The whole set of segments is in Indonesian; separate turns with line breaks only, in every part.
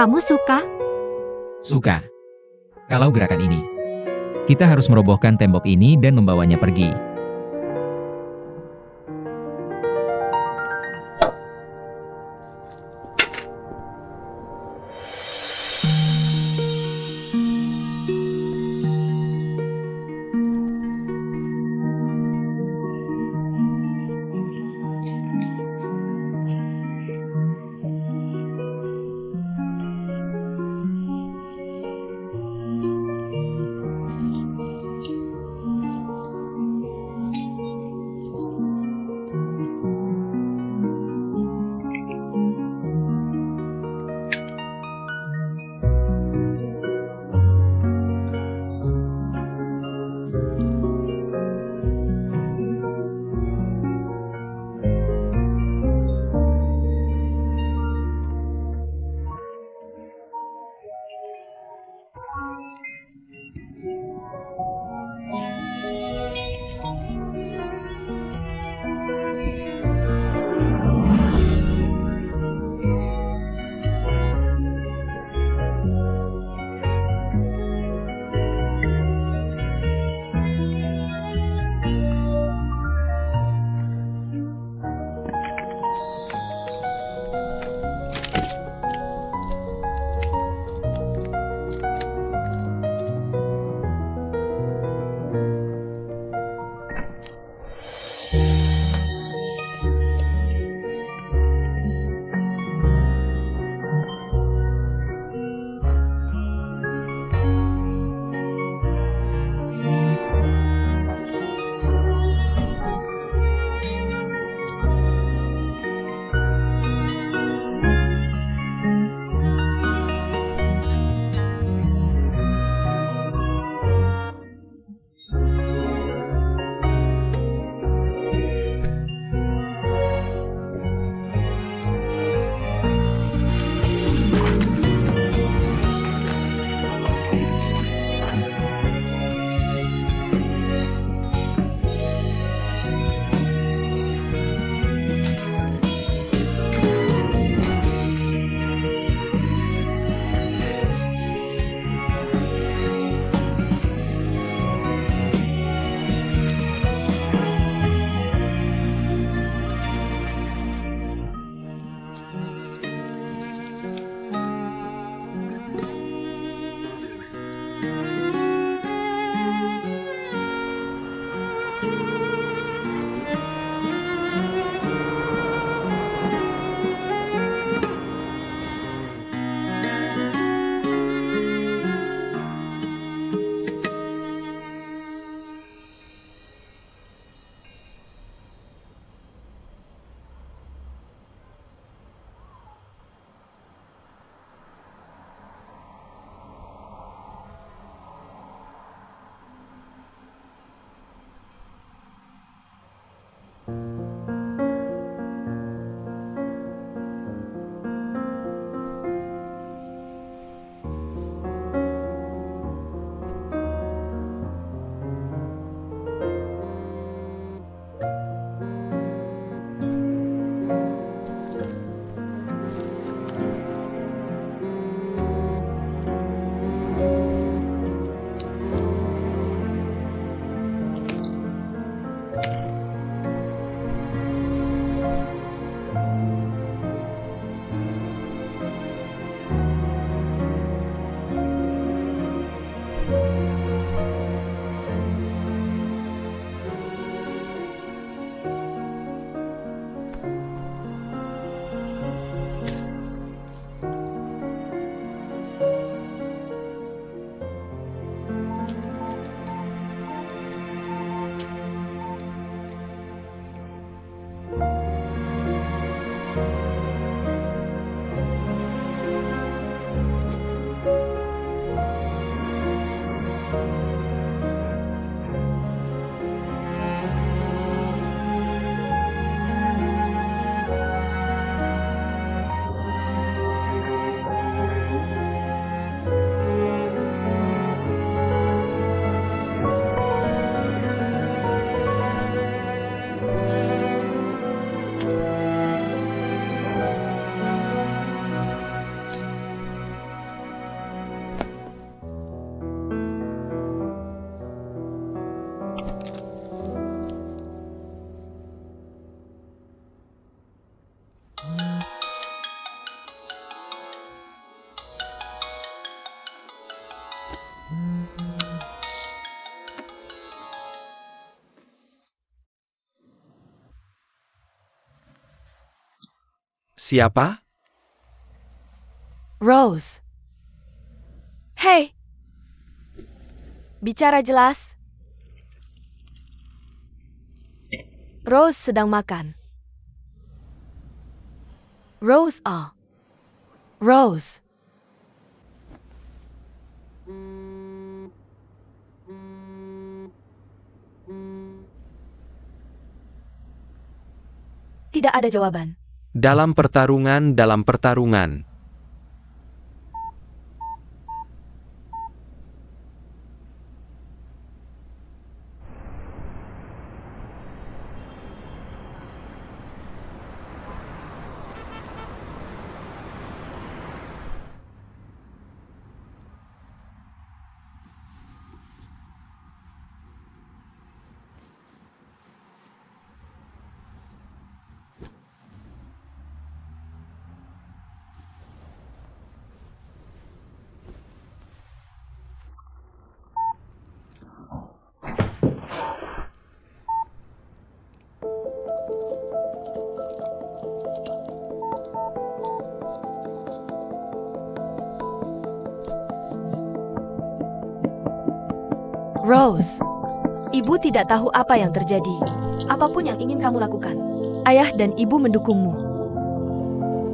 Kamu suka?
Suka. Kalau gerakan ini. Kita harus merobohkan tembok ini dan membawanya pergi.
Siapa?
Rose. Hei. Bicara jelas. Rose sedang makan. Rose. Rose. Tidak ada jawaban.
Dalam pertarungan.
Rose. Ibu tidak tahu apa yang terjadi. Apapun yang ingin kamu lakukan. Ayah dan ibu mendukungmu.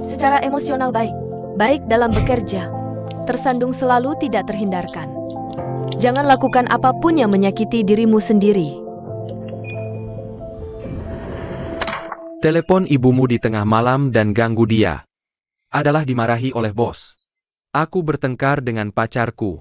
Secara emosional baik. Baik dalam bekerja. Tersandung selalu tidak terhindarkan. Jangan lakukan apapun yang menyakiti dirimu sendiri.
Telepon ibumu di tengah malam dan ganggu dia. Adalah dimarahi oleh bos. Aku bertengkar dengan pacarku.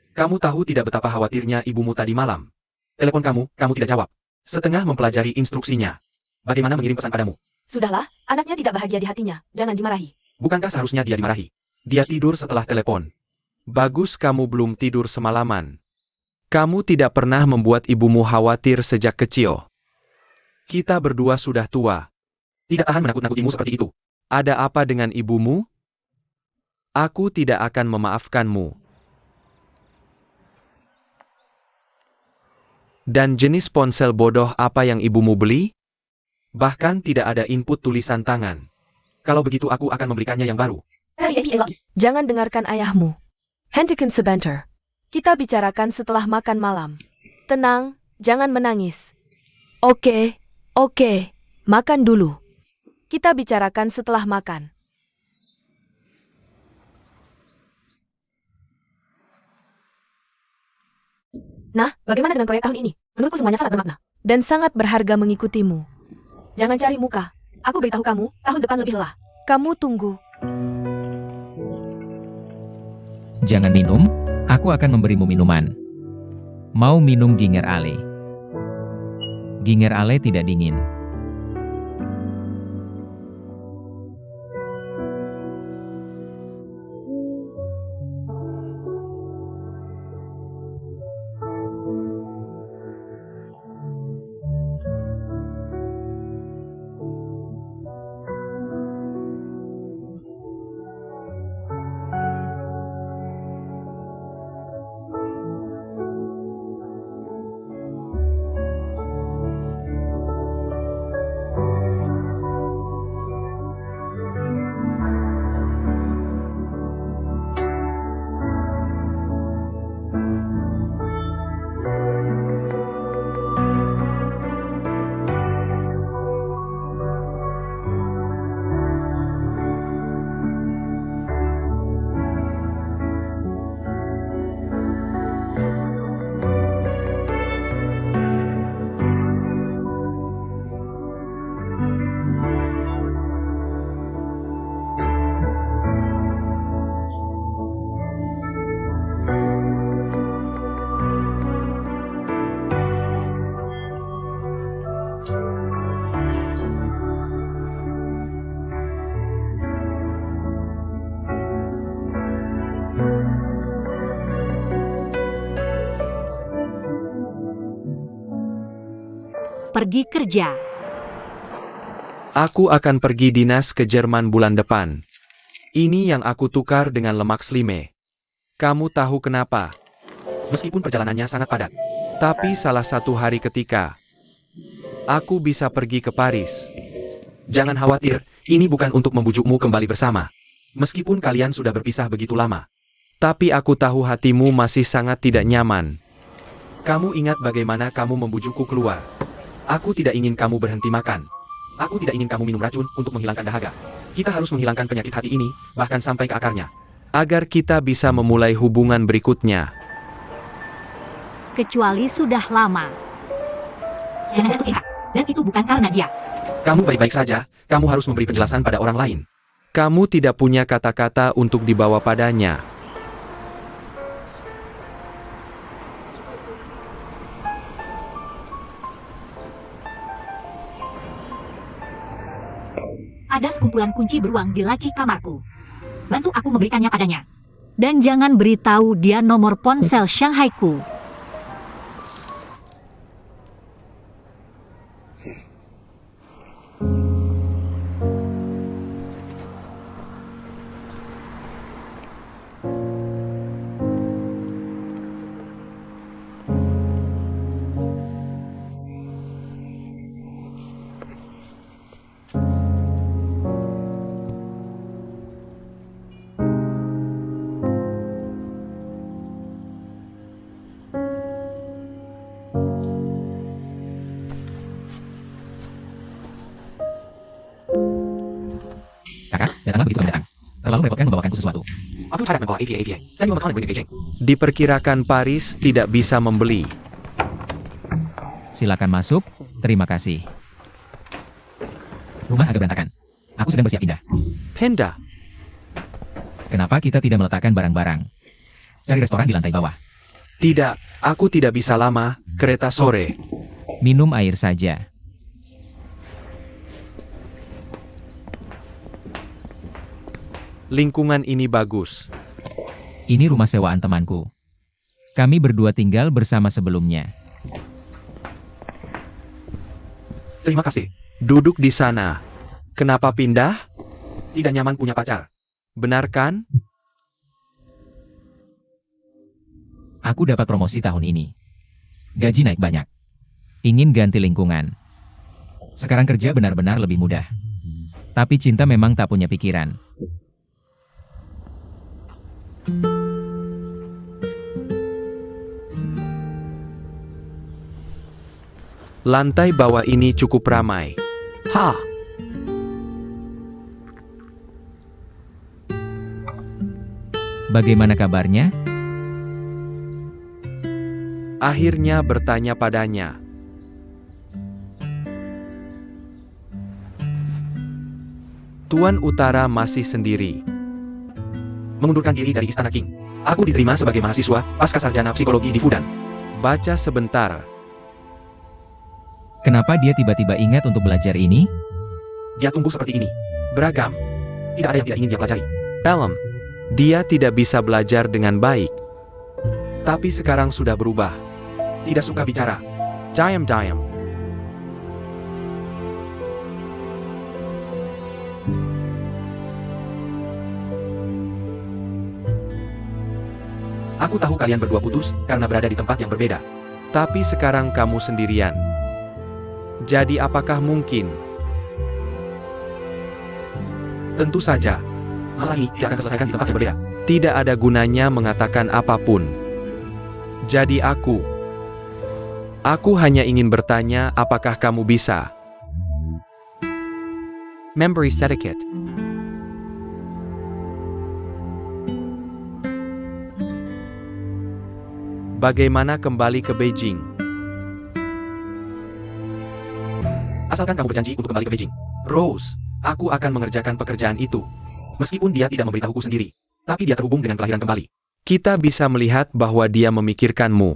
Kamu tahu tidak betapa khawatirnya ibumu tadi malam. Telepon kamu tidak jawab. Setengah mempelajari instruksinya. Bagaimana mengirim pesan padamu?
Sudahlah, anaknya tidak bahagia di hatinya. Jangan dimarahi.
Bukankah seharusnya dia dimarahi? Dia tidur setelah telepon. Bagus kamu belum tidur semalaman. Kamu tidak pernah membuat ibumu khawatir sejak kecil. Kita berdua sudah tua. Tidak tahan menakut-nakutimu seperti itu. Ada apa dengan ibumu? Aku tidak akan memaafkanmu. Dan jenis ponsel bodoh apa yang ibumu beli? Bahkan tidak ada input tulisan tangan. Kalau begitu aku akan membelikannya yang baru.
Jangan dengarkan ayahmu. Hentikan sebentar. Kita bicarakan setelah makan malam. Tenang, jangan menangis. Oke. Makan dulu. Kita bicarakan setelah makan. Nah, bagaimana dengan proyek tahun ini? Menurutku semuanya sangat bermakna. Dan sangat berharga mengikutimu. Jangan cari muka. Aku beritahu kamu, tahun depan lebihlah. Kamu tunggu.
Jangan minum, aku akan memberimu minuman. Mau minum Ginger Ale? Ginger Ale tidak dingin.
Pergi kerja.
Aku akan pergi dinas ke Jerman bulan depan. Ini yang aku tukar dengan lemak slime. Kamu tahu kenapa? Meskipun perjalanannya sangat padat. Tapi salah satu hari ketika aku bisa pergi ke Paris. Jangan khawatir, ini bukan untuk membujukmu kembali bersama. Meskipun kalian sudah berpisah begitu lama. Tapi aku tahu hatimu masih sangat tidak nyaman. Kamu ingat bagaimana kamu membujukku keluar. Aku tidak ingin kamu berhenti makan. Aku tidak ingin kamu minum racun untuk menghilangkan dahaga. Kita harus menghilangkan penyakit hati ini, bahkan sampai ke akarnya. Agar kita bisa memulai hubungan berikutnya.
Kecuali sudah lama. Jangan jatuh cinta. Dan itu bukan karena dia.
Kamu baik-baik saja, kamu harus memberi penjelasan pada orang lain. Kamu tidak punya kata-kata untuk dibawa padanya.
Ada sekumpulan kunci beruang di laci kamarku. Bantu aku memberikannya padanya. Dan jangan beritahu dia nomor ponsel Shanghaiku.
Kakak, datanglah begitu kamu datang. Terlalu merepotkan membawakanku sesuatu.
Aku tidak membawa API. Saya mau makan di Beijing. Diperkirakan Paris tidak bisa membeli.
Silakan masuk, terima kasih. Rumah agak berantakan. Aku sedang bersiap pindah.
Penda.
Kenapa kita tidak meletakkan barang-barang? Cari restoran di lantai bawah.
Tidak, aku tidak bisa lama, kereta sore.
Minum air saja.
Lingkungan ini bagus.
Ini rumah sewaan temanku. Kami berdua tinggal bersama sebelumnya.
Terima kasih. Duduk di sana. Kenapa pindah? Tidak nyaman punya pacar. Benar kan?
Aku dapat promosi tahun ini. Gaji naik banyak. Ingin ganti lingkungan. Sekarang kerja benar-benar lebih mudah. Tapi cinta memang tak punya pikiran.
Lantai bawah ini cukup ramai. Ha!
Bagaimana kabarnya?
Akhirnya bertanya padanya. Tuan Utara masih sendiri. Mengundurkan diri dari Istana King. Aku diterima sebagai mahasiswa pasca sarjana psikologi di Fudan. Baca sebentar.
Kenapa dia tiba-tiba ingat untuk belajar ini?
Dia tumbuh seperti ini. Beragam. Tidak ada yang tidak ingin dia pelajari. Pelham. Dia tidak bisa belajar dengan baik. Tapi sekarang sudah berubah. Tidak suka bicara. Diam-diam. Aku tahu kalian berdua putus karena berada di tempat yang berbeda. Tapi sekarang kamu sendirian. Jadi apakah mungkin? Tentu saja. Masalah ini tidak akan diselesaikan di tempat yang berbeda. Tidak ada gunanya mengatakan apapun. Jadi aku hanya ingin bertanya apakah kamu bisa. Memory etiquette. Bagaimana kembali ke Beijing? Asalkan kamu berjanji untuk kembali ke Beijing. Rose, aku akan mengerjakan pekerjaan itu. Meskipun dia tidak memberitahuku sendiri. Tapi dia terhubung dengan kelahiran kembali. Kita bisa melihat bahwa dia memikirkanmu.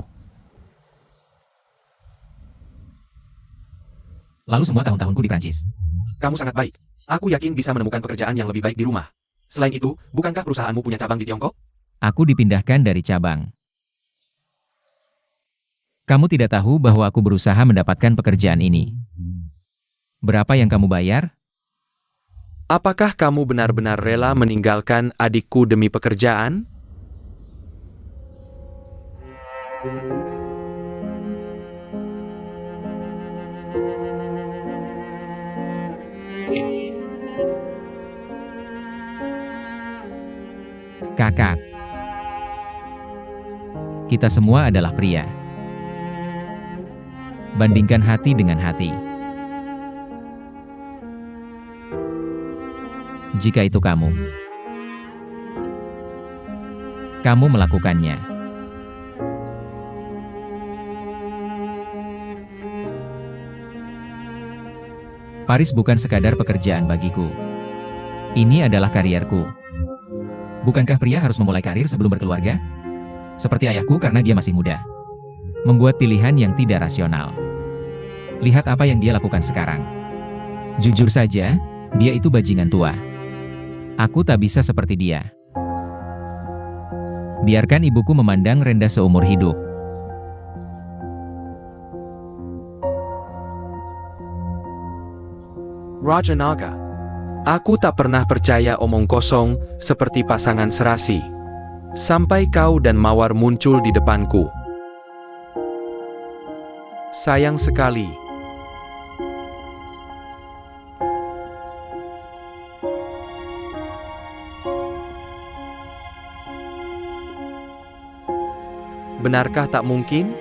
Lalu semua tahun-tahunku di Prancis.
Kamu sangat baik. Aku yakin bisa menemukan pekerjaan yang lebih baik di rumah. Selain itu, bukankah perusahaanmu punya cabang di Tiongkok?
Aku dipindahkan dari cabang. Kamu tidak tahu bahwa aku berusaha mendapatkan pekerjaan ini. Berapa yang kamu bayar?
Apakah kamu benar-benar rela meninggalkan adikku demi pekerjaan?
Kakak. Kita semua adalah pria. Bandingkan hati dengan hati. Jika itu kamu melakukannya. Paris bukan sekadar pekerjaan bagiku. Ini adalah karierku. Bukankah pria harus memulai karir sebelum berkeluarga? Seperti ayahku karena dia masih muda. Membuat pilihan yang tidak rasional. Lihat apa yang dia lakukan sekarang. Jujur saja, dia itu bajingan tua. Aku tak bisa seperti dia. Biarkan ibuku memandang rendah seumur hidup.
Raja Naga. Aku tak pernah percaya omong kosong seperti pasangan serasi. Sampai kau dan Mawar muncul di depanku. Sayang sekali. Benarkah tak mungkin?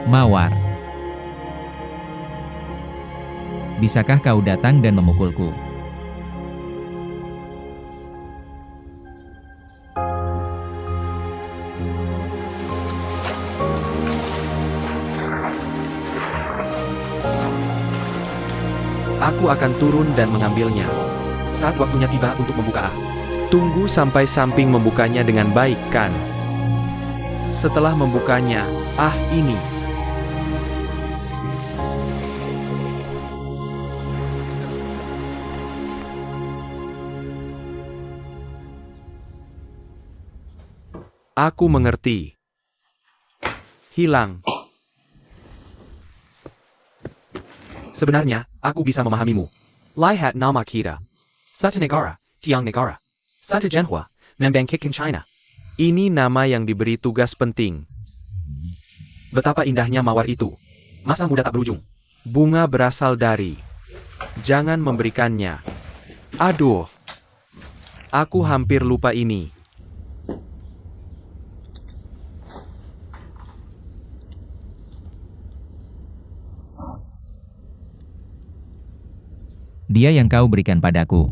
Mawar. Bisakah kau datang dan memukulku?
Aku akan turun dan mengambilnya. Saat waktunya tiba untuk membuka. Tunggu sampai samping membukanya dengan baik, kan? Setelah membukanya, ini. Aku mengerti. Hilang. Sebenarnya, aku bisa memahamimu. Lihat nama kita. Satu negara, Tiang negara. Satu Zhenhua, membangkitkan China. Ini nama yang diberi tugas penting. Betapa indahnya mawar itu. Masa muda tak berujung. Bunga berasal dari. Jangan memberikannya. Aduh. Aku hampir lupa ini.
Dia yang kau berikan padaku.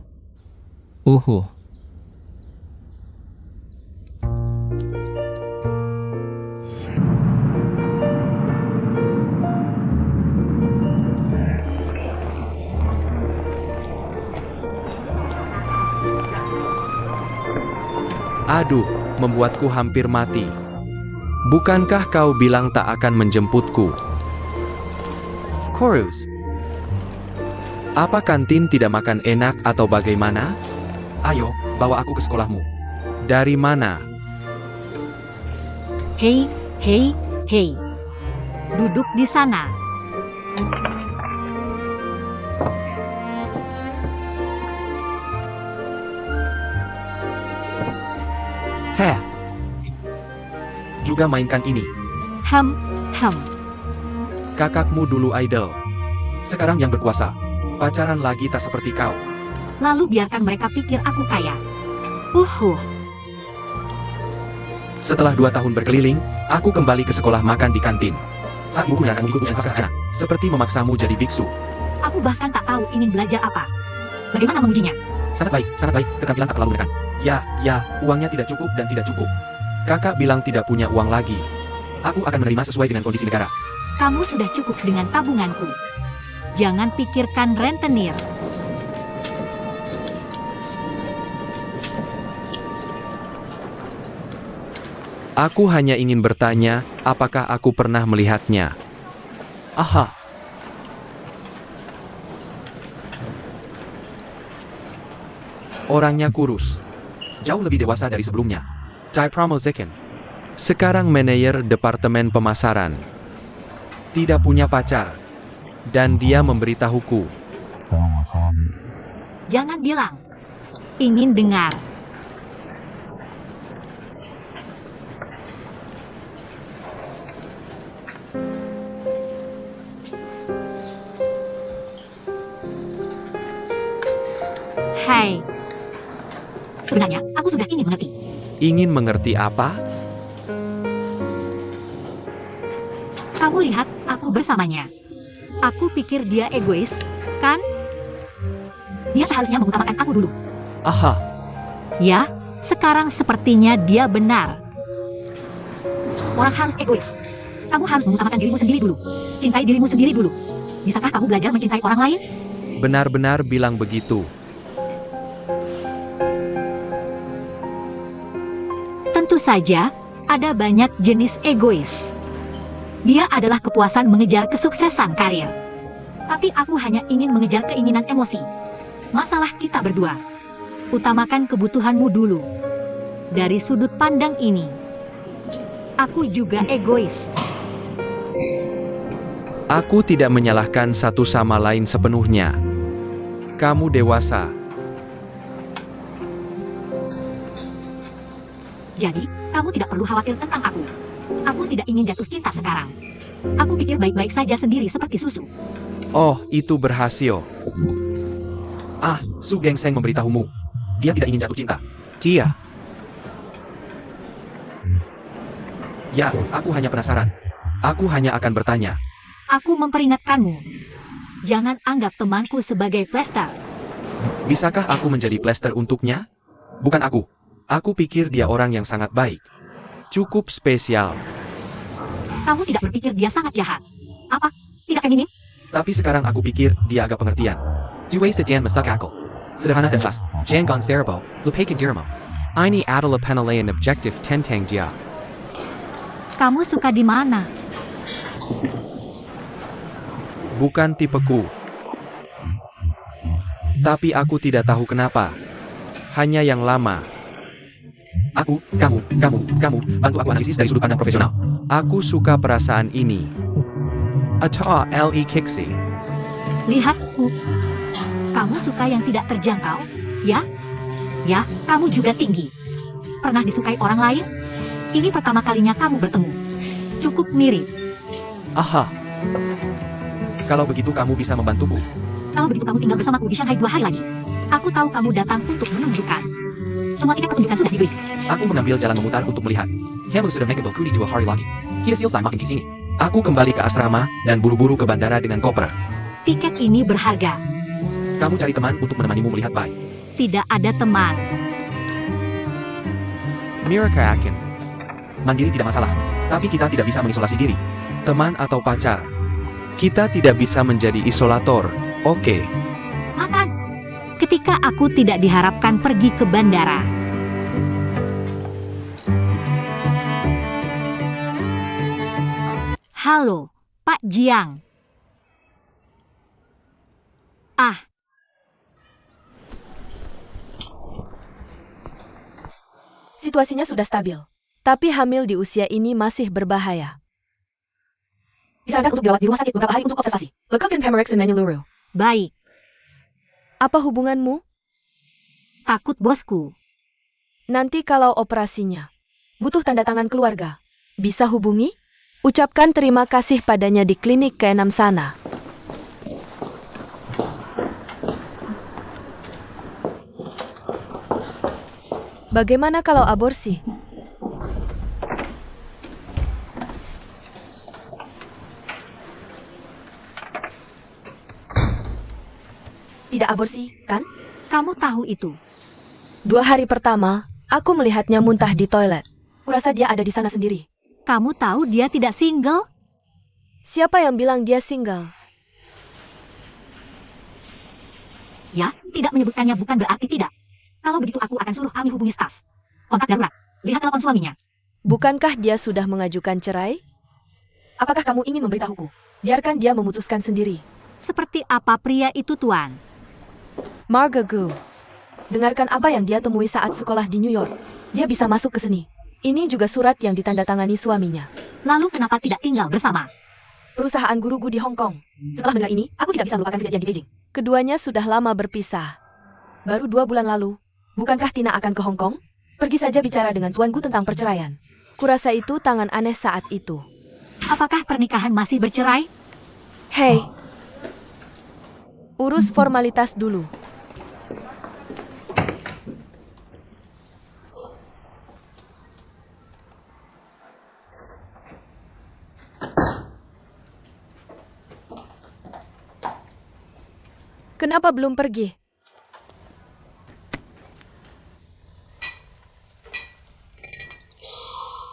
Aduh, membuatku hampir mati. Bukankah kau bilang tak akan menjemputku? Chorus. Apa kantin tidak makan enak atau bagaimana? Ayo, bawa aku ke sekolahmu. Dari mana?
Hei, hei, hei. Duduk di sana.
Heh. Juga mainkan ini.
Ham.
Kakakmu dulu idol. Sekarang yang berkuasa. Pacaran lagi tak seperti kau.
Lalu biarkan mereka pikir aku kaya.
Setelah 2 tahun berkeliling, aku kembali ke sekolah makan di kantin. Saat ibuku menyarankan mengikut ujian pasca sarjana, seperti memaksamu jadi biksu.
Aku bahkan tak tahu ingin belajar apa. Bagaimana mengujinya?
Sangat baik, keterampilan tak terlalu menekan. Ya, uangnya tidak cukup dan tidak cukup. Kakak bilang tidak punya uang lagi. Aku akan menerima sesuai dengan kondisi negara.
Kamu sudah cukup dengan tabunganku. Jangan pikirkan rentenir.
Aku hanya ingin bertanya, apakah aku pernah melihatnya? Aha. Orangnya kurus. Jauh lebih dewasa dari sebelumnya. Jai Pramozekin. Sekarang manajer departemen pemasaran. Tidak punya pacar. Dan dia memberitahuku.
Jangan bilang. Ingin dengar. Hai. Sebenarnya, aku sudah ingin mengerti.
Ingin mengerti apa?
Kamu lihat, aku bersamanya. Aku pikir dia egois, kan? Dia seharusnya mengutamakan aku dulu.
Aha,
Ya, sekarang sepertinya dia benar. Orang harus egois. Kamu harus mengutamakan dirimu sendiri dulu. Cintai dirimu sendiri dulu. Bisakah kamu belajar mencintai orang lain?
benar-benar bilang begitu.
Tentu saja, ada banyak jenis egois. Dia adalah kepuasan mengejar kesuksesan karir. Tapi aku hanya ingin mengejar keinginan emosi. Masalah kita berdua. Utamakan kebutuhanmu dulu. Dari sudut pandang ini, aku juga egois.
Aku tidak menyalahkan satu sama lain sepenuhnya. Kamu dewasa.
Jadi, kamu tidak perlu khawatir tentang aku. Aku tidak ingin jatuh cinta sekarang. Aku pikir baik-baik saja sendiri seperti susu.
Oh, itu berhasil. Ah, Su Gengseng memberitahumu. Dia tidak ingin jatuh cinta. Cia. Ya, aku hanya penasaran. Aku hanya akan bertanya.
Aku memperingatkanmu. Jangan anggap temanku sebagai plester.
Bisakah aku menjadi plester untuknya? Bukan aku. Aku pikir dia orang yang sangat baik. Cukup spesial.
Kamu tidak berpikir dia sangat jahat. Apa? Tidak feminim?
Tapi sekarang aku pikir dia agak pengertian. Jue Sedian masak akal. Sederhana dan jelas. Jangan serbo, lupa dirmo. Ini adalah penilaian objektif tentang dia.
Kamu suka di mana?
Bukan tipeku. Tapi aku tidak tahu kenapa. Hanya yang lama. Kamu, bantu aku analisis dari sudut pandang profesional. Aku suka perasaan ini. Atau L.E. Kixi.
Lihat, kamu suka yang tidak terjangkau, ya? Ya, kamu juga tinggi. Pernah disukai orang lain? Ini pertama kalinya kamu bertemu. Cukup mirip.
Aha. Kalau begitu kamu bisa membantuku.
Kalau begitu kamu tinggal bersamaku di Shanghai 2 hari lagi. Aku tahu kamu datang untuk menunjukkan. Semua tiket pertunjukan sudah dibeli.
Aku mengambil jalan memutar untuk melihat. Kamu sudah mengambil kudi 2 hari lagi. Kita selesai makin di sini. Aku kembali ke asrama dan buru-buru ke bandara dengan koper.
Tiket ini berharga.
Kamu cari teman untuk menemanimu melihat Bai.
Tidak ada teman.
Miraka yakin. Mandiri tidak masalah. Tapi kita tidak bisa mengisolasi diri. Teman atau pacar. Kita tidak bisa menjadi isolator. Oke.
Makan. Ketika aku tidak diharapkan pergi ke bandara. Halo, Pak Jiang. Ah,
Situasinya sudah stabil. Tapi hamil di usia ini masih berbahaya. Disarankan untuk dirawat di rumah sakit beberapa hari untuk observasi. Lakukan Pemerex dan Maniluru.
baik.
Apa hubunganmu?
Takut bosku.
Nanti kalau operasinya butuh tanda tangan keluarga, bisa hubungi? Ucapkan terima kasih padanya di klinik ke-6 sana. Bagaimana kalau aborsi? Tidak aborsi, kan?
Kamu tahu itu.
2 hari pertama, aku melihatnya muntah di toilet. Kurasa dia ada di sana sendiri.
Kamu tahu dia tidak single?
Siapa yang bilang dia single?
Ya, tidak menyebutkannya bukan berarti tidak. Kalau begitu aku akan suruh Ami hubungi staf. Kontak darurat. Lihat telepon suaminya.
Bukankah dia sudah mengajukan cerai? Apakah kamu ingin memberitahuku? Biarkan dia memutuskan sendiri.
Seperti apa pria itu, Tuan?
Marga Gu. Dengarkan apa yang dia temui saat sekolah di New York. Dia bisa masuk ke seni. Ini juga surat yang ditandatangani suaminya.
Lalu kenapa tidak tinggal bersama?
Perusahaan guru Gu di Hong Kong. Setelah mendengar ini, aku tidak bisa melupakan kejadian di Beijing. Keduanya sudah lama berpisah. Baru 2 bulan lalu. Bukankah Tina akan ke Hong Kong? Pergi saja bicara dengan Tuan Gu tentang perceraian. Kurasa itu tangan aneh saat itu.
Apakah pernikahan masih bercerai?
Hei. Urus formalitas dulu. Kenapa belum pergi?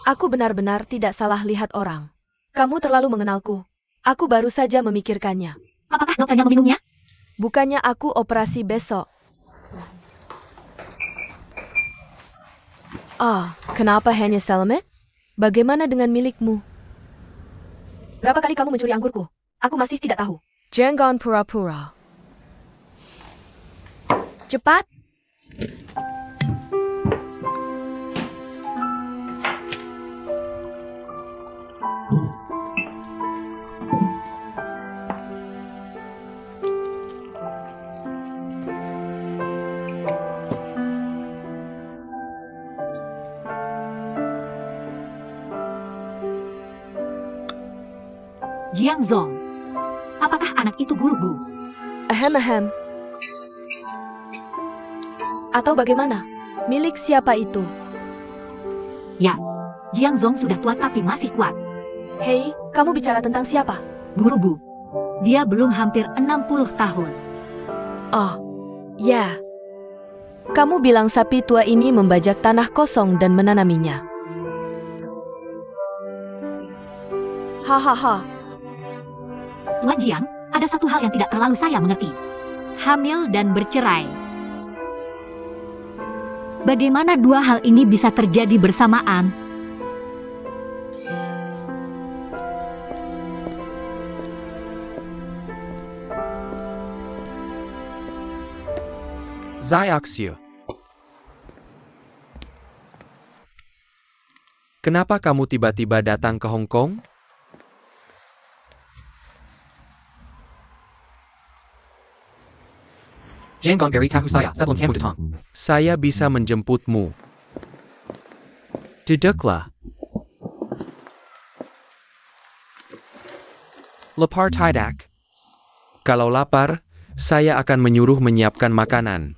Aku benar-benar tidak salah lihat orang. Kamu terlalu mengenalku. Aku baru saja memikirkannya.
Apakah dokternya meminumnya?
Bukannya aku operasi besok. Kenapa hanya Selamet? Bagaimana dengan milikmu?
Berapa kali kamu mencuri anggurku? Aku masih tidak tahu.
Jangan pura-pura. Cepat.
Jiang Zong. Apakah anak itu guruku?
Ahem. Atau bagaimana? Milik siapa itu?
Ya, Jiang Zong sudah tua tapi masih kuat.
Hei, kamu bicara tentang siapa?
Guruku. Dia belum hampir 60 tahun.
Oh, ya. Kamu bilang sapi tua ini membajak tanah kosong dan menanaminya. Hahaha.
Tuan Jiang, ada satu hal yang tidak terlalu saya mengerti. Hamil dan bercerai. Bagaimana dua hal ini bisa terjadi bersamaan?
Xiaoxiu. Kenapa kamu tiba-tiba datang ke Hong Kong?
Jangan beritahu saya sebelum kamu datang.
Saya bisa menjemputmu. Duduklah. Lapar tidak? Kalau lapar, saya akan menyuruh menyiapkan makanan.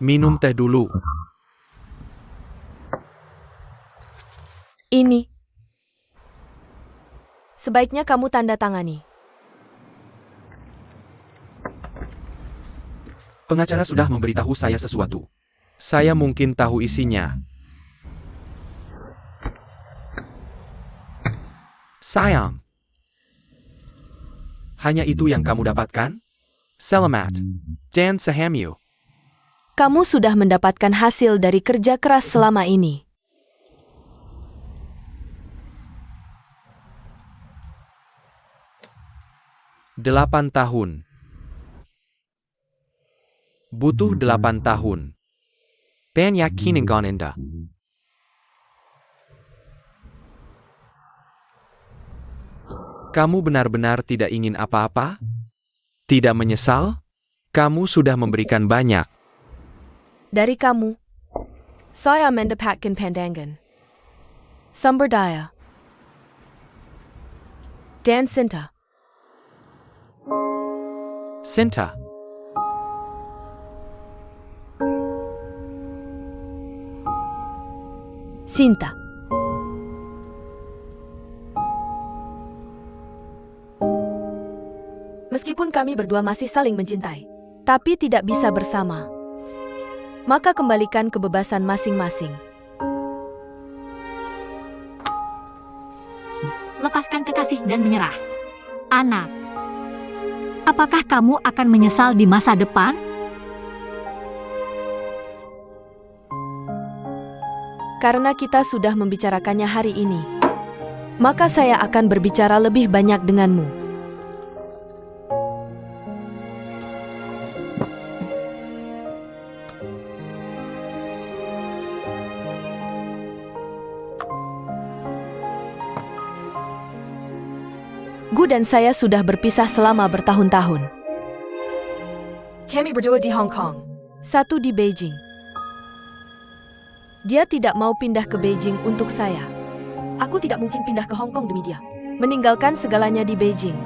Minum teh dulu.
Ini. Sebaiknya kamu tanda tangani.
Pengacara sudah memberitahu saya sesuatu. Saya mungkin tahu isinya. Sayang. Hanya itu yang kamu dapatkan? Selamat. Dan Sahamyu.
Kamu sudah mendapatkan hasil dari kerja keras selama ini.
Delapan tahun. Butuh 8 tahun. Banyak kiningan Anda. Kamu benar-benar tidak ingin apa-apa? Tidak menyesal? Kamu sudah memberikan banyak.
Dari kamu, saya mendapatkan pandangan, sumber daya, dan Sinta.
Sinta.
Sinta. Meskipun kami berdua masih saling mencintai, tapi tidak bisa bersama, maka kembalikan kebebasan masing-masing.
Lepaskan kekasih dan menyerah. Anak, apakah kamu akan menyesal di masa depan?
Karena kita sudah membicarakannya hari ini, maka saya akan berbicara lebih banyak denganmu. Gu dan saya sudah berpisah selama bertahun-tahun. Kami berdua di Hong Kong, satu di Beijing. Dia tidak mau pindah ke Beijing untuk saya. Aku tidak mungkin pindah ke Hong Kong demi dia. Meninggalkan segalanya di Beijing.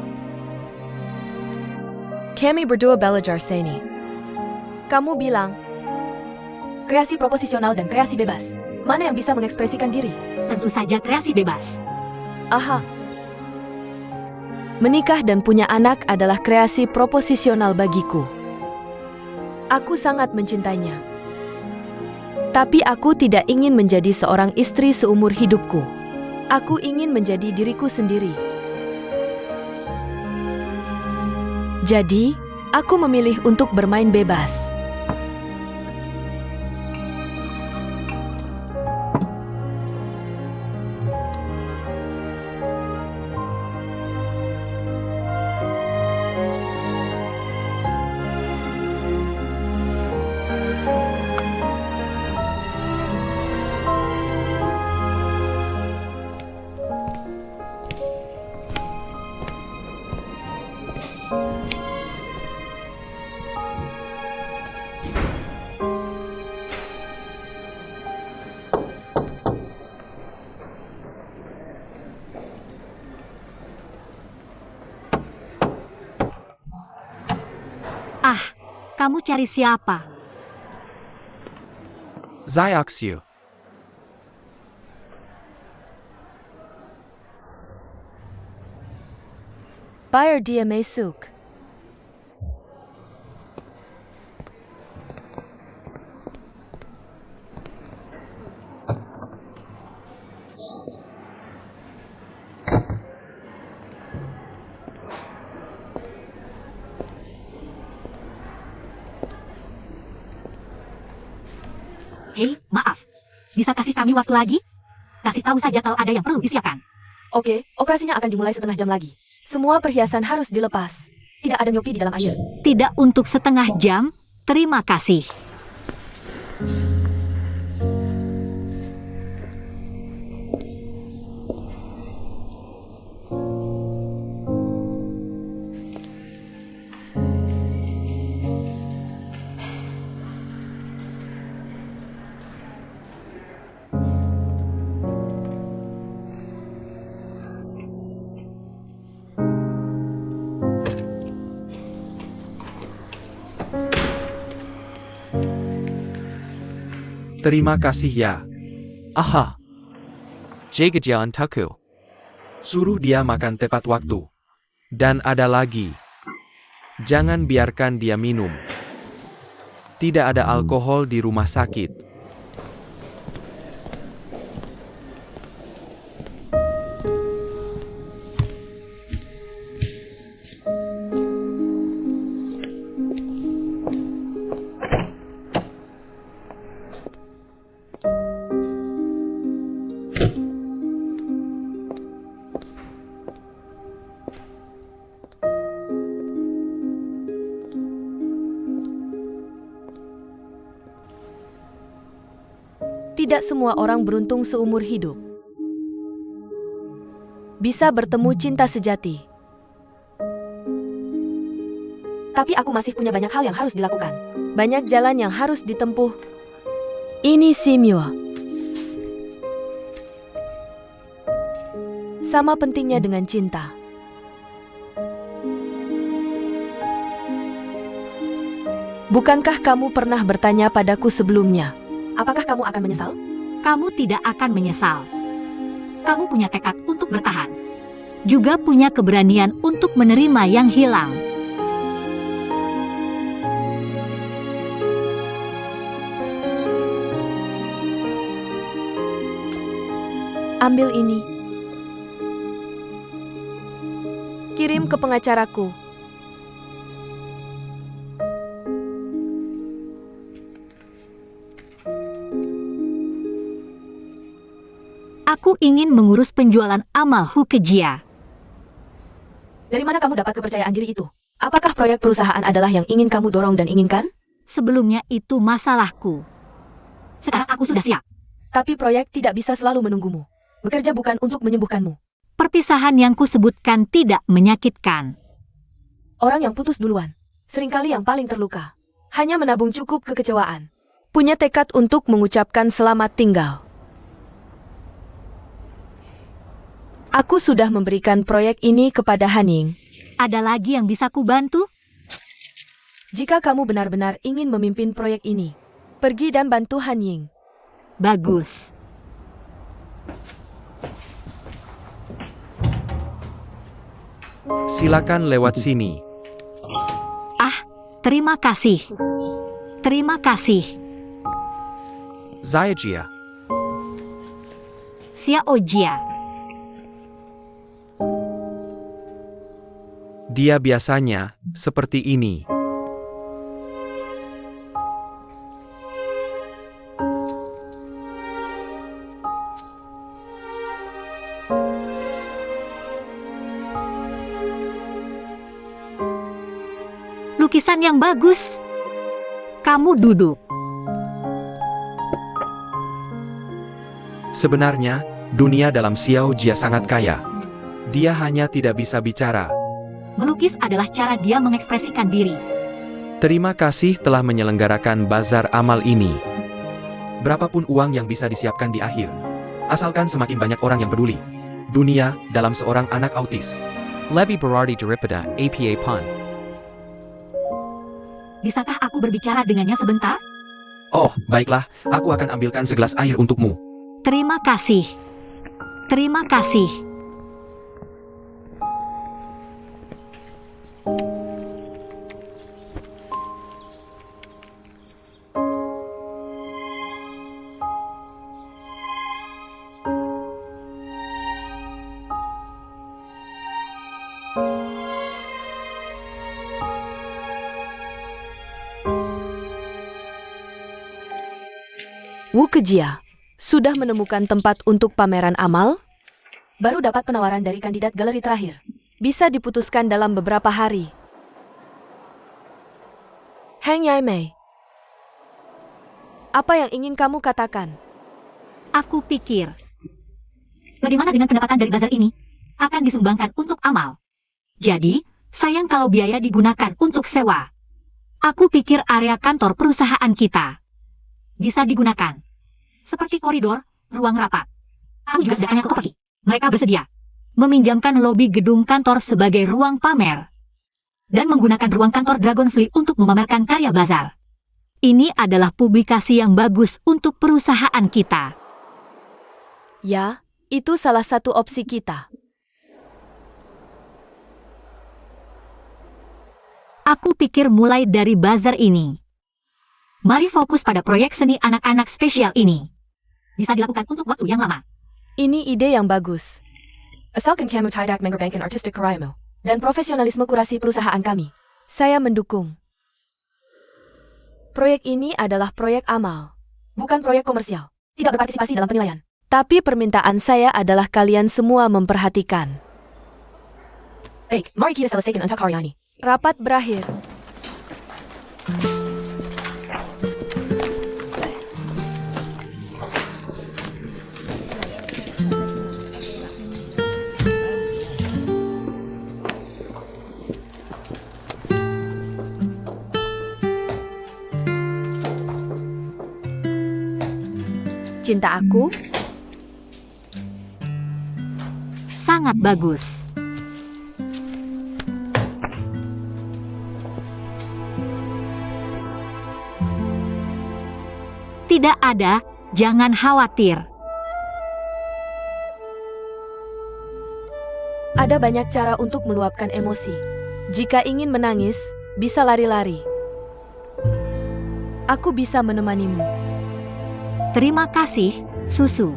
Kami berdua belajar seni. Kamu bilang, kreasi proposisional dan kreasi bebas. Mana yang bisa mengekspresikan diri?
Tentu saja kreasi bebas.
Aha. Menikah dan punya anak adalah kreasi proposisional bagiku. Aku sangat mencintainya. Tapi aku tidak ingin menjadi seorang istri seumur hidupku. Aku ingin menjadi diriku sendiri. Jadi, aku memilih untuk bermain bebas.
Ah, kamu cari siapa?
Sei Axio.
Biar dia masuk.
Hei, maaf. Bisa kasih kami waktu lagi? Kasih tahu saja kalau ada yang perlu disiapkan.
Oke, operasinya akan dimulai setengah jam lagi. Semua perhiasan harus dilepas. Tidak ada nyopi di dalam air.
Tidak untuk setengah jam. Terima kasih.
Terima kasih ya. Aha. Jaga jalan taku. Suruh dia makan tepat waktu. Dan ada lagi. Jangan biarkan dia minum. Tidak ada alkohol di rumah sakit.
Tidak semua orang beruntung seumur hidup. Bisa bertemu cinta sejati. Tapi aku masih punya banyak hal yang harus dilakukan. Banyak jalan yang harus ditempuh. Ini Simyo. Sama pentingnya dengan cinta. Bukankah kamu pernah bertanya padaku sebelumnya? Apakah kamu akan menyesal?
Kamu tidak akan menyesal. Kamu punya tekad untuk bertahan. Juga punya keberanian untuk menerima yang hilang.
Ambil ini. Kirim ke pengacaraku.
Aku ingin mengurus penjualan amalku ke Jia.
Dari mana kamu dapat kepercayaan diri itu? Apakah proyek perusahaan adalah yang ingin kamu dorong dan inginkan?
Sebelumnya itu masalahku. Sekarang aku sudah siap.
Tapi proyek tidak bisa selalu menunggumu. Bekerja bukan untuk menyembuhkanmu.
Perpisahan yang kusebutkan tidak menyakitkan.
Orang yang putus duluan, seringkali yang paling terluka. Hanya menabung cukup kekecewaan. Punya tekad untuk mengucapkan selamat tinggal. Aku sudah memberikan proyek ini kepada Haning.
Ada lagi yang bisa kubantu?
Jika kamu benar-benar ingin memimpin proyek ini, pergi dan bantu Han Ying.
Bagus.
Silakan lewat sini.
Terima kasih. Terima kasih.
Zayajia.
Xiao Jia.
Dia biasanya seperti ini.
Lukisan yang bagus. Kamu duduk.
Sebenarnya, dunia dalam Xiao Jia sangat kaya. Dia hanya tidak bisa bicara.
Melukis adalah cara dia mengekspresikan diri.
Terima kasih telah menyelenggarakan bazar amal ini. Berapapun uang yang bisa disiapkan di akhir, asalkan semakin banyak orang yang peduli. Dunia dalam seorang anak autis. Levi Berardi daripada APA PON.
Bisakah aku berbicara dengannya sebentar?
Oh, baiklah, aku akan ambilkan segelas air untukmu.
Terima kasih. Terima kasih.
Wu Kejia, sudah menemukan tempat untuk pameran amal? Baru dapat penawaran dari kandidat galeri terakhir. Bisa diputuskan dalam beberapa hari. Heng Yaimei, apa yang ingin kamu katakan?
Aku pikir. Bagaimana dengan pendapatan dari bazar ini? Akan disumbangkan untuk amal. Jadi, sayang kalau biaya digunakan untuk sewa. Aku pikir area kantor perusahaan kita bisa digunakan. Seperti koridor, ruang rapat. Aku juga sudah tanya ke properti. Mereka bersedia meminjamkan lobi gedung kantor sebagai ruang pamer. Dan menggunakan ruang kantor Dragonfly untuk memamerkan karya bazar. Ini adalah publikasi yang bagus untuk perusahaan kita.
Ya, itu salah satu opsi kita.
Aku pikir mulai dari bazar ini. Mari fokus pada proyek seni anak-anak spesial ini. Bisa dilakukan untuk waktu yang lama.
Ini ide yang bagus. Asalkan kamu tidak mengorbankan artistik karyamu dan profesionalisme kurasi perusahaan kami, saya mendukung. Proyek ini adalah proyek amal, bukan proyek komersial. Tidak berpartisipasi dalam penilaian. Tapi permintaan saya adalah kalian semua memperhatikan. Baik, mari kita selesaikan untuk hari ini. Rapat berakhir. Cinta aku,
Sangat bagus. Tidak ada, jangan khawatir.
ada banyak cara untuk meluapkan emosi. Jika ingin menangis, bisa lari-lari. Aku bisa menemanimu.
Terima kasih, Susu.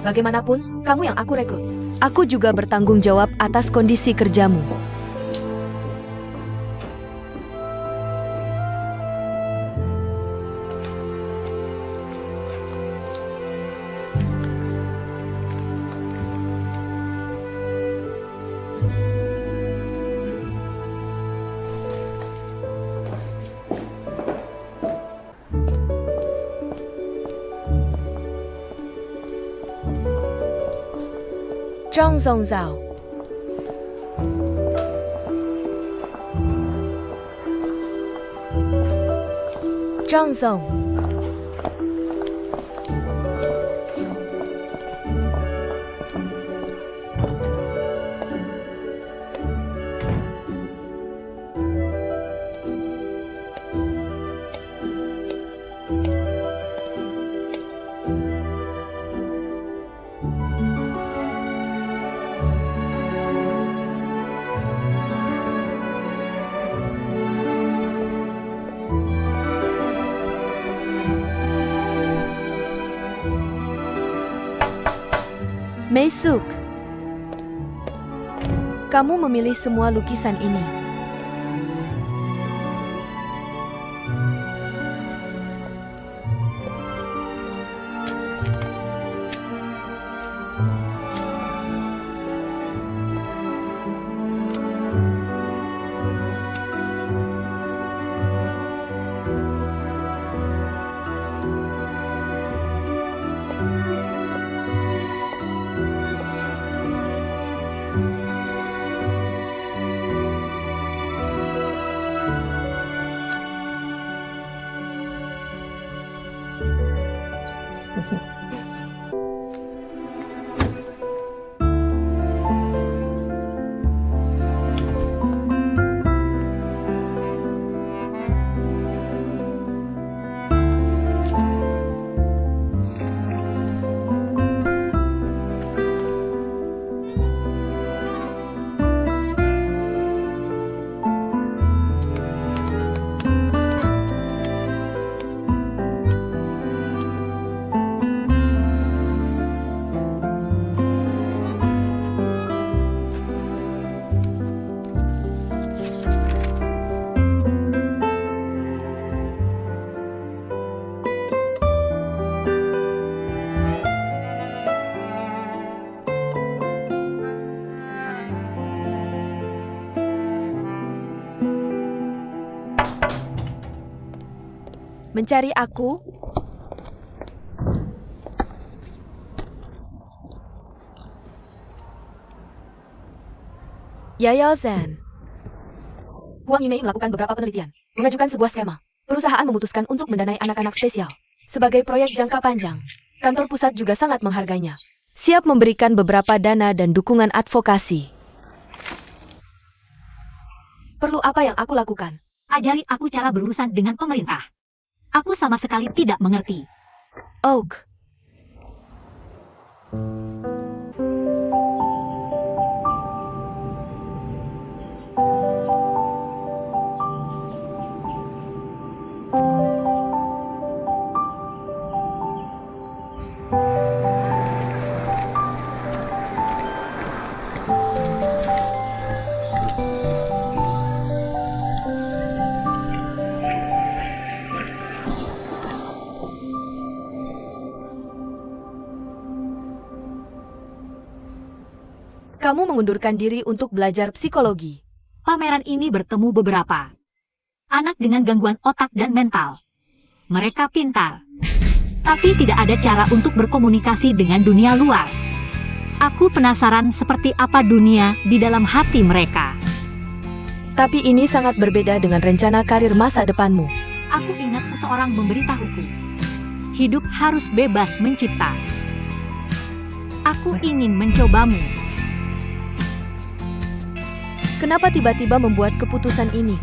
Bagaimanapun, kamu yang aku rekrut. Aku juga bertanggung jawab atas kondisi kerjamu. Zhang Zhongzhao. Zhang Zhong. Meisuk, kamu memilih semua lukisan ini. Mencari aku? Yaya Zhen. Huang Yimei melakukan beberapa penelitian, mengajukan sebuah skema. Perusahaan memutuskan untuk mendanai anak-anak spesial. Sebagai proyek jangka panjang, kantor pusat juga sangat menghargainya. Siap memberikan beberapa dana dan dukungan advokasi. Perlu apa yang aku lakukan?
Ajari aku cara berurusan dengan pemerintah. Aku sama sekali tidak mengerti.
Oak. Kamu mengundurkan diri untuk belajar psikologi.
Pameran ini bertemu beberapa anak dengan gangguan otak dan mental. Mereka pintar, tapi tidak ada cara untuk berkomunikasi dengan dunia luar. Aku penasaran seperti apa dunia di dalam hati mereka.
Tapi ini sangat berbeda dengan rencana karir masa depanmu.
Aku ingat seseorang memberitahuku, hidup harus bebas mencipta. Aku ingin mencobamu.
Kenapa tiba-tiba membuat keputusan ini?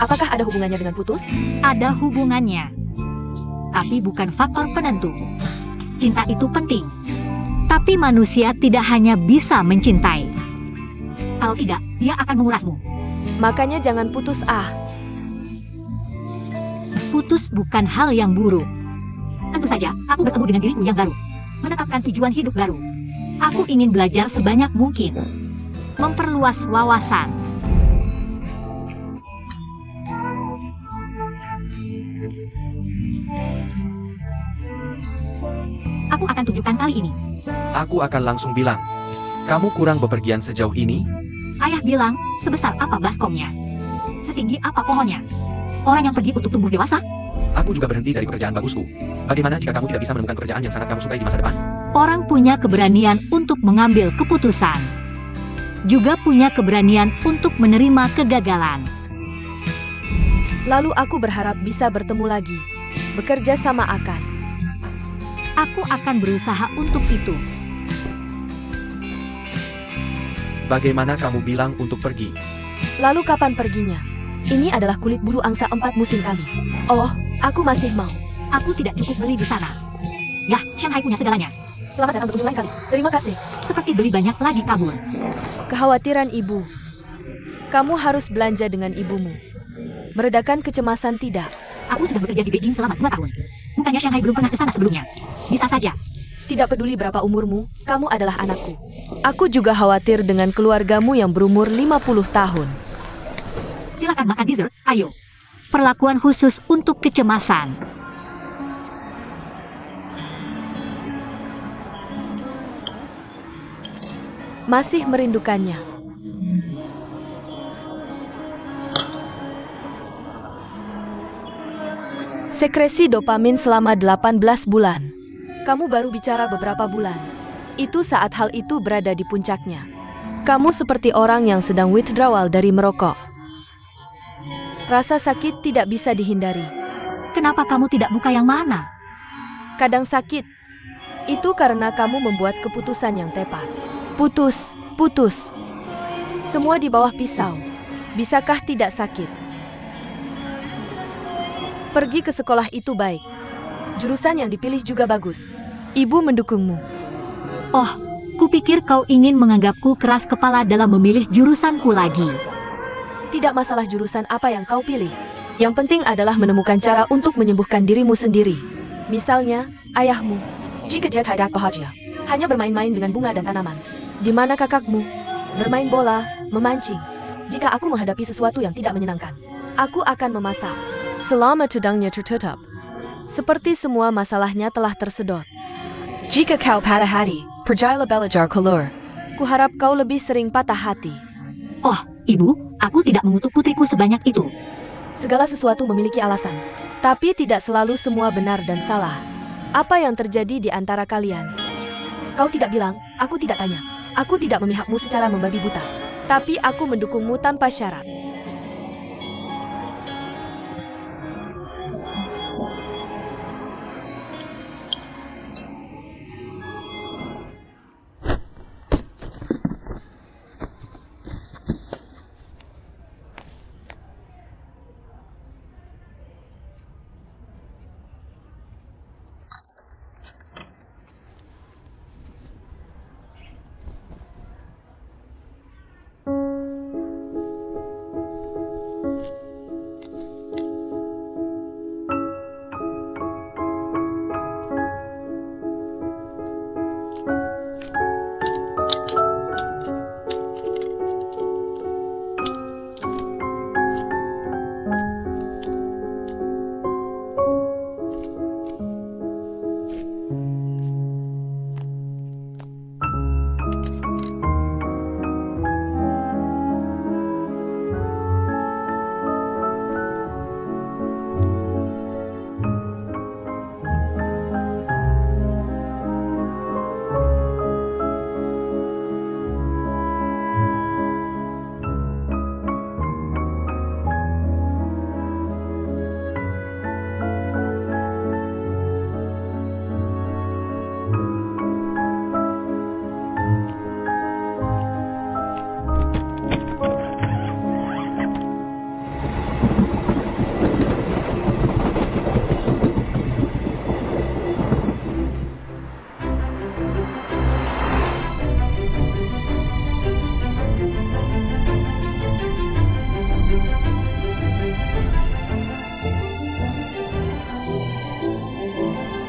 Apakah ada hubungannya dengan putus?
Ada hubungannya, tapi bukan faktor penentu. Cinta itu penting, tapi manusia tidak hanya bisa mencintai. Kalau tidak, dia akan mengurasmu.
Makanya jangan putus
Putus bukan hal yang buruk. Tentu saja, aku bertemu dengan diriku yang baru, menetapkan tujuan hidup baru. Aku ingin belajar sebanyak mungkin, memperluas wawasan. Aku akan tunjukkan kali ini.
Aku akan langsung bilang, kamu kurang bepergian sejauh ini?
Ayah bilang, sebesar apa baskomnya? Setinggi apa pohonnya? Orang yang pergi untuk tumbuh dewasa?
Aku juga berhenti dari pekerjaan bagusku. Bagaimana jika kamu tidak bisa menemukan pekerjaan yang sangat kamu sukai di masa depan?
Orang punya keberanian untuk mengambil keputusan, juga punya keberanian untuk menerima kegagalan.
Lalu aku berharap bisa bertemu lagi. Bekerja sama akan.
Aku akan berusaha untuk itu.
Bagaimana kamu bilang untuk pergi?
Lalu kapan perginya? Ini adalah kulit bulu angsa 4 musim kami. Oh, aku masih mau.
Aku tidak cukup beli di sana. Yah, Shanghai punya segalanya.
Selamat datang berkunjung lain kali. Terima kasih.
Seperti beli banyak lagi kabur.
Kekhawatiran ibu. Kamu harus belanja dengan ibumu. Meredakan kecemasan tidak.
Aku sudah bekerja di Beijing selama 2 tahun. Bukannya Shanghai belum pernah ke sana sebelumnya? Bisa saja.
Tidak peduli berapa umurmu, kamu adalah anakku. Aku juga khawatir dengan keluargamu yang berumur 50 tahun.
Silakan makan dessert, ayo. Perlakuan khusus untuk kecemasan.
Masih merindukannya. Sekresi dopamin selama 18 bulan. Kamu baru bicara beberapa bulan. Itu saat hal itu berada di puncaknya. Kamu seperti orang yang sedang withdrawal dari merokok. Rasa sakit tidak bisa dihindari.
Kenapa kamu tidak buka yang mana?
Kadang sakit. Itu karena kamu membuat keputusan yang tepat. Putus. Semua di bawah pisau. Bisakah tidak sakit? Pergi ke sekolah itu baik. Jurusan yang dipilih juga bagus. Ibu mendukungmu.
Oh, kupikir kau ingin menganggapku keras kepala dalam memilih jurusanku lagi.
Tidak masalah jurusan apa yang kau pilih. Yang penting adalah menemukan cara untuk menyembuhkan dirimu sendiri. Misalnya, ayahmu. Jika dia tidak bahagia, hanya bermain-main dengan bunga dan tanaman. Di mana kakakmu? Bermain bola, memancing. Jika aku menghadapi sesuatu yang tidak menyenangkan, aku akan memasak. Selama pedangnya tertutup, seperti semua masalahnya telah tersedot. Jika kau patah hati, percayalah belajar keluar. Kuharap kau lebih sering patah hati.
Oh, ibu, aku tidak mengutuk putriku sebanyak itu.
Segala sesuatu memiliki alasan, tapi tidak selalu semua benar dan salah. Apa yang terjadi di antara kalian? Kau tidak bilang, aku tidak tanya. Aku tidak memihakmu secara membabi buta. Tapi aku mendukungmu tanpa syarat.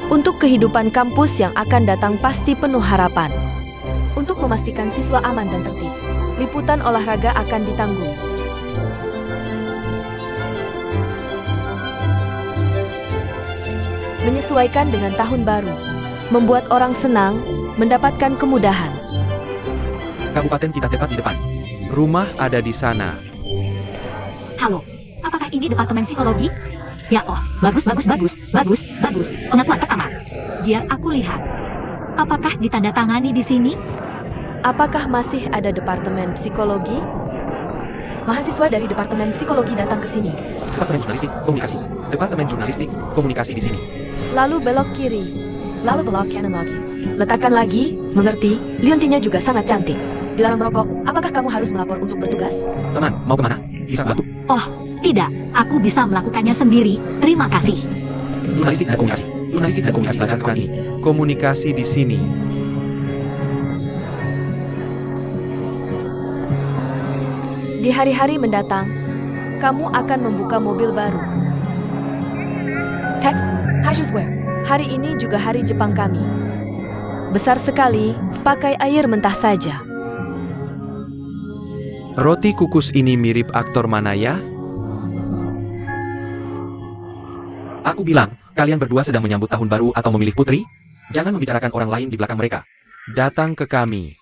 Untuk kehidupan kampus yang akan datang pasti penuh harapan. Untuk memastikan siswa aman dan tertib, liputan olahraga akan ditanggung. Menyesuaikan dengan tahun baru, membuat orang senang, mendapatkan kemudahan.
Kabupaten kita tepat di depan. Rumah ada di sana.
Halo, apakah ini departemen psikologi? Ya oh, bagus. Pengakuan pertama. Biar aku lihat. Apakah ditandatangani di sini?
Apakah masih ada departemen psikologi? Mahasiswa dari departemen psikologi datang ke sini.
Departemen jurnalistik, komunikasi. Departemen jurnalistik, komunikasi di sini.
Lalu belok kiri. Lalu belok kanan lagi. Letakkan lagi, mengerti? Liontinnya juga sangat cantik. Dilarang merokok, apakah kamu harus melapor untuk bertugas?
Teman, mau kemana? Bisa bantu.
Oh, tidak. Aku bisa melakukannya sendiri. Terima kasih.
Jurnalistik dan komunikasi. Jurnalistik dan komunikasi belajar Quran ini. Komunikasi di sini.
Di hari-hari mendatang, kamu akan membuka mobil baru. Teks, Haju Square. Hari ini juga hari Jepang kami. besar sekali, pakai air mentah saja.
Roti kukus ini mirip aktor mana ya? Aku bilang, kalian berdua sedang menyambut tahun baru atau memilih putri? Jangan membicarakan orang lain di belakang mereka. Datang ke kami.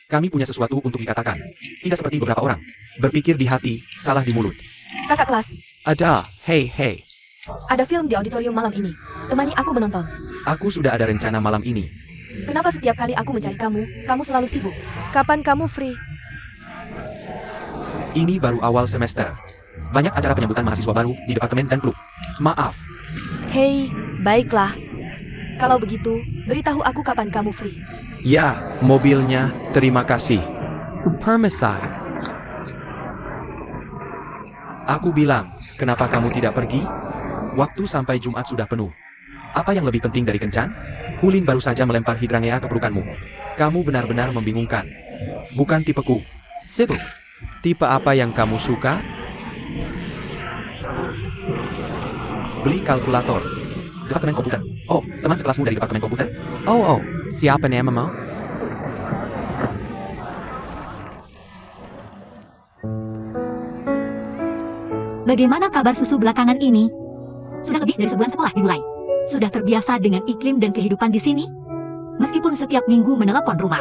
Kami punya sesuatu untuk dikatakan. Tidak seperti beberapa orang. Berpikir di hati, salah di mulut.
Kakak kelas,
Ada, hei.
ada film di auditorium malam ini. Temani aku menonton.
Aku sudah ada rencana malam ini.
Kenapa setiap kali aku mencari kamu selalu sibuk? Kapan kamu free?
Ini baru awal semester. Banyak acara penyambutan mahasiswa baru di departemen dan klub. Maaf.
Hei, baiklah. Kalau begitu, beritahu aku kapan kamu free.
Ya, mobilnya, terima kasih. Permisi. Aku bilang, kenapa kamu tidak pergi? Waktu sampai Jumat sudah penuh. Apa yang lebih penting dari kencan? Hulin baru saja melempar hidrangea ke pelukanmu. Kamu benar-benar membingungkan. Bukan tipeku. Sibuk. Tipe apa yang kamu suka? Beli kalkulator. Departemen komputer. Oh, teman sekelasmu dari departemen komputer? Oh, siapa namamu?
Bagaimana kabar susu belakangan ini? Sudah lebih dari sebulan sekolah dimulai. Sudah terbiasa dengan iklim dan kehidupan di sini? Meskipun setiap minggu menelepon rumah.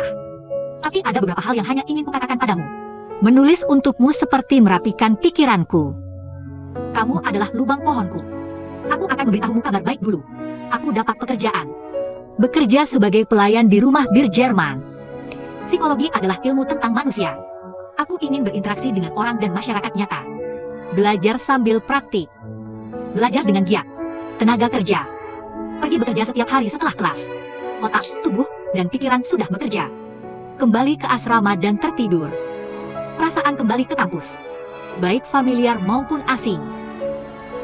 Tapi ada beberapa hal yang hanya ingin kukatakan padamu. Menulis untukmu seperti merapikan pikiranku. Kamu adalah lubang pohonku. Aku akan memberitahumu kabar baik dulu. Aku dapat pekerjaan. Bekerja sebagai pelayan di rumah bir Jerman. Psikologi adalah ilmu tentang manusia. Aku ingin berinteraksi dengan orang dan masyarakat nyata. Belajar sambil praktik. Belajar dengan giat. Tenaga kerja. Pergi bekerja setiap hari setelah kelas. Otak, tubuh, dan pikiran sudah bekerja. Kembali ke asrama dan tertidur. Perasaan kembali ke kampus. Baik familiar maupun asing.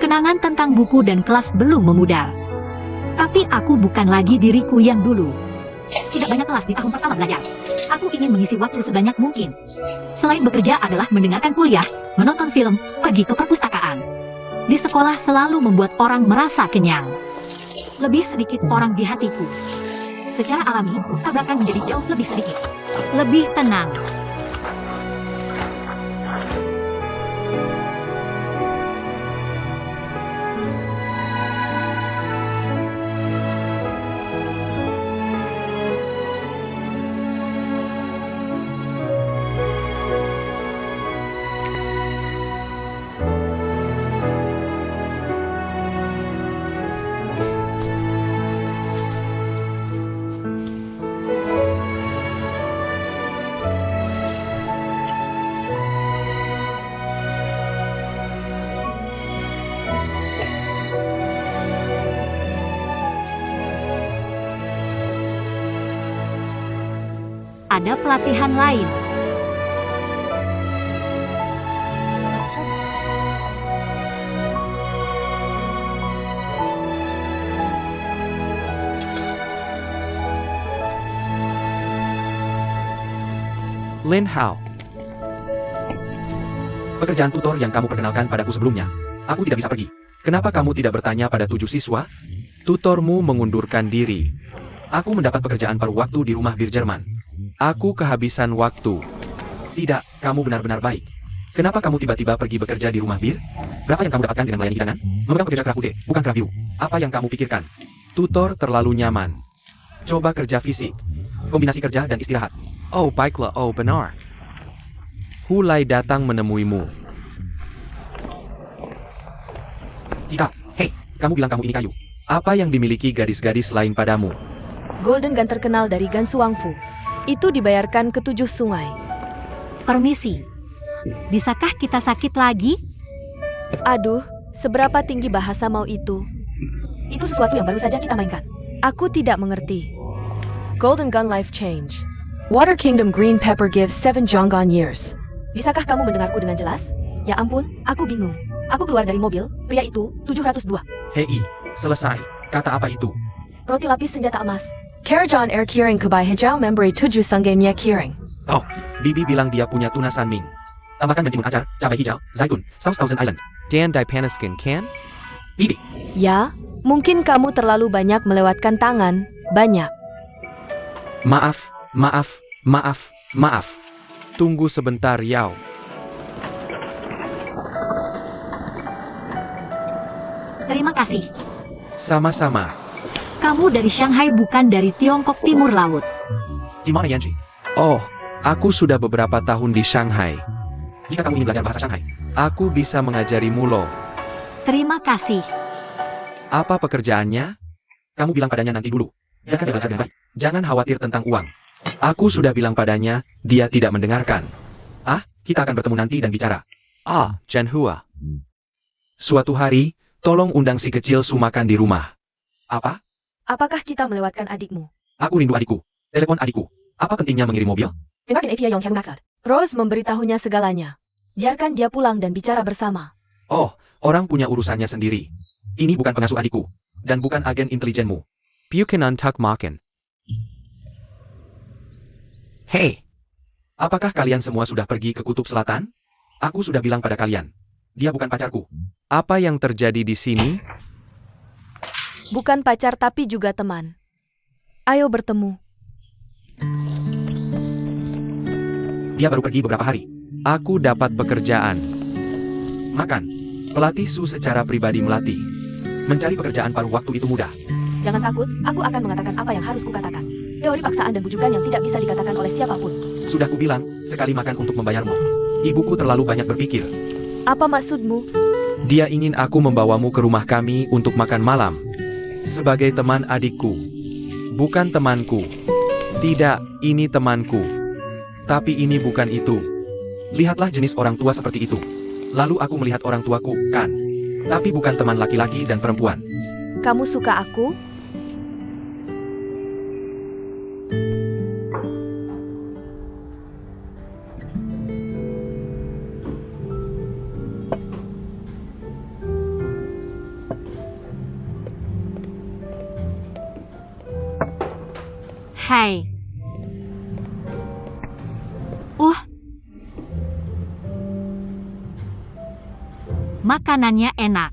Kenangan tentang buku dan kelas belum memudar. Tapi aku bukan lagi diriku yang dulu. Tidak banyak kelas di tahun pertama belajar. Aku ingin mengisi waktu sebanyak mungkin. Selain bekerja adalah mendengarkan kuliah, menonton film, pergi ke perpustakaan. Di sekolah selalu membuat orang merasa kenyang. Lebih sedikit orang di hatiku. Secara alami, tabrakan menjadi jauh lebih sedikit. Lebih tenang. Ada pelatihan lain.
Lin Hao. Pekerjaan tutor yang kamu perkenalkan padaku sebelumnya. Aku tidak bisa pergi. Kenapa kamu tidak bertanya pada 7 siswa? Tutormu mengundurkan diri. Aku mendapat pekerjaan paruh waktu di rumah bir Jerman. Aku kehabisan waktu. Tidak, kamu benar-benar baik. Kenapa kamu tiba-tiba pergi bekerja di rumah bir? Berapa yang kamu dapatkan dengan melayani hidangan? Memegang pekerja kerah putih, bukan kerah biru. Apa yang kamu pikirkan? Tutor terlalu nyaman. Coba kerja fisik. Kombinasi kerja dan istirahat. Oh, baiklah, oh benar. Hulai datang menemuimu. Tidak, hei, kamu bilang kamu ini kayu. Apa yang dimiliki gadis-gadis lain padamu?
Golden Gun terkenal dari Gan Suangfu. Itu dibayarkan ke 7 sungai.
Permisi. Bisakah kita sakit lagi?
Aduh, seberapa tinggi bahasa mau itu? Itu sesuatu yang baru saja kita mainkan. Aku tidak mengerti. Golden Gun Life Change. Water Kingdom Green Pepper gives 7 Zhonggon years. Bisakah kamu mendengarku dengan jelas? Ya ampun, aku bingung. Aku keluar dari mobil, pria itu, 702.
Hei, selesai. Kata apa itu?
Roti lapis senjata emas. Karajan Air Kiring Kebai Hijau Memberi 7 Sangge Mie Kiring.
Oh, Bibi bilang dia punya tuna sanming. Tambahkan mentimun acar, cabai hijau, zaitun, saus Thousand Island. Dan Dipaniskin can? Bibi.
Ya, mungkin kamu terlalu banyak melewatkan tangan. Banyak.
Maaf, maaf, maaf, maaf. Tunggu sebentar, Yao.
Terima kasih.
Sama-sama.
Kamu dari Shanghai bukan dari Tiongkok Timur Laut.
Gimana, Yanji? Oh, aku sudah beberapa tahun di Shanghai. Jika kamu ingin belajar bahasa Shanghai, aku bisa mengajarimu loh.
Terima kasih.
Apa pekerjaannya? Kamu bilang padanya nanti dulu. Biarkan dia belajar dengan baik. Jangan khawatir tentang uang. Aku sudah bilang padanya, dia tidak mendengarkan. Ah, kita akan bertemu nanti dan bicara. Ah, Chen Hua. Suatu hari, tolong undang si kecil Su makan di rumah. Apa?
Apakah kita melewatkan adikmu?
Aku rindu adikku. Telepon adikku. Apa pentingnya mengirim mobil?
Rose memberitahunya segalanya. Biarkan dia pulang dan bicara bersama.
Oh, orang punya urusannya sendiri. Ini bukan pengasuh adikku. Dan bukan agen intelijenmu. Piukin antak makan. Hei, apakah kalian semua sudah pergi ke Kutub Selatan? Aku sudah bilang pada kalian. Dia bukan pacarku. Apa yang terjadi di sini?
Bukan pacar tapi juga teman. Ayo bertemu.
Dia baru pergi beberapa hari. Aku dapat pekerjaan. Makan. Pelatih Su secara pribadi melatih. Mencari pekerjaan paruh waktu itu mudah.
Jangan takut, aku akan mengatakan apa yang harus kukatakan. Teori paksaan dan bujukan yang tidak bisa dikatakan oleh siapapun.
Sudah kubilang, sekali makan untuk membayarmu. Ibuku terlalu banyak berpikir.
Apa maksudmu?
Dia ingin aku membawamu ke rumah kami untuk makan malam. Sebagai teman adikku. Bukan temanku. Tidak, ini temanku. Tapi ini bukan itu. Lihatlah jenis orang tua seperti itu. Lalu aku melihat orang tuaku, kan? Tapi bukan teman laki-laki dan perempuan.
Kamu suka aku?
Hai. Makanannya enak.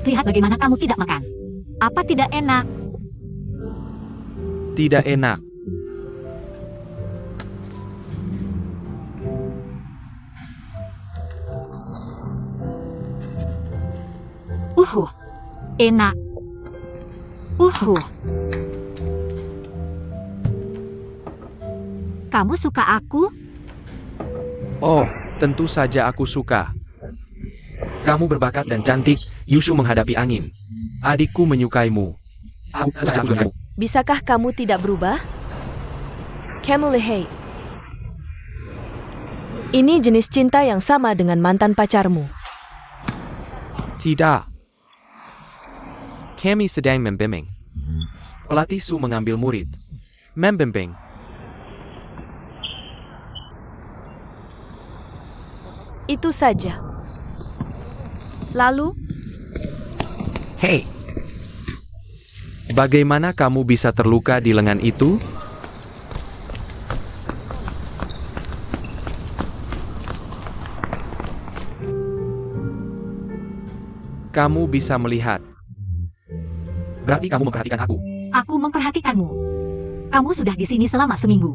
Lihat bagaimana kamu tidak makan. Apa tidak enak?
Tidak enak.
Enak. Kamu suka aku?
Oh, tentu saja aku suka. Kamu berbakat dan cantik, Yushu menghadapi angin. Adikku menyukaimu. Aku menyukaimu.
Bisakah kamu tidak berubah? Kamu lihai. Ini jenis cinta yang sama dengan mantan pacarmu.
Tidak. Kami sedang membimbing. Pelatih Su mengambil murid. Membimbing.
Itu saja. Lalu,
Hei. Bagaimana kamu bisa terluka di lengan itu? Kamu bisa melihat. Berarti kamu memperhatikan aku.
Aku memperhatikanmu. Kamu sudah di sini selama seminggu.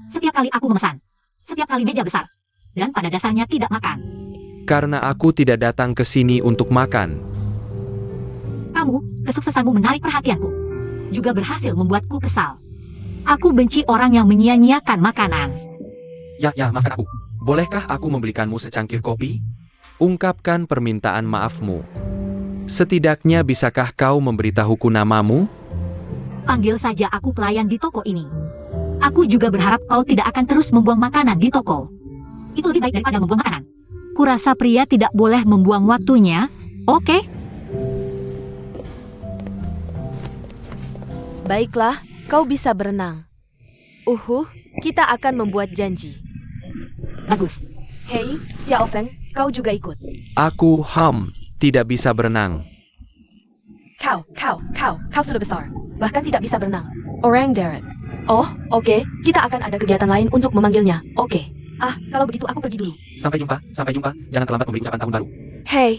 Setiap kali aku memesan. Setiap kali meja besar. Dan pada dasarnya tidak makan.
Karena aku tidak datang ke sini untuk makan.
Kamu, kesuksesanmu menarik perhatianku. Juga berhasil membuatku kesal. Aku benci orang yang menyia-nyiakan makanan.
Ya, maafkan aku. Bolehkah aku membelikanmu secangkir kopi? Ungkapkan permintaan maafmu. Setidaknya bisakah kau memberitahuku namamu?
Panggil saja aku pelayan di toko ini. Aku juga berharap kau tidak akan terus membuang makanan di toko. Itu lebih baik daripada membuang makanan. Kurasa pria tidak boleh membuang waktunya, oke?
baiklah, kau bisa berenang. Kita akan membuat janji.
Bagus.
Hei, Xiao Feng, kau juga ikut.
Aku, tidak bisa berenang.
Kau sudah besar. Bahkan tidak bisa berenang. Orang darat. Oh, oke. Kita akan ada kegiatan lain untuk memanggilnya. Oke. Kalau begitu aku pergi dulu.
Sampai jumpa. Jangan terlambat memberi ucapan tahun baru.
Hei,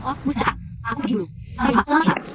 Oh, mustahil. Aku pergi dulu. Selamat.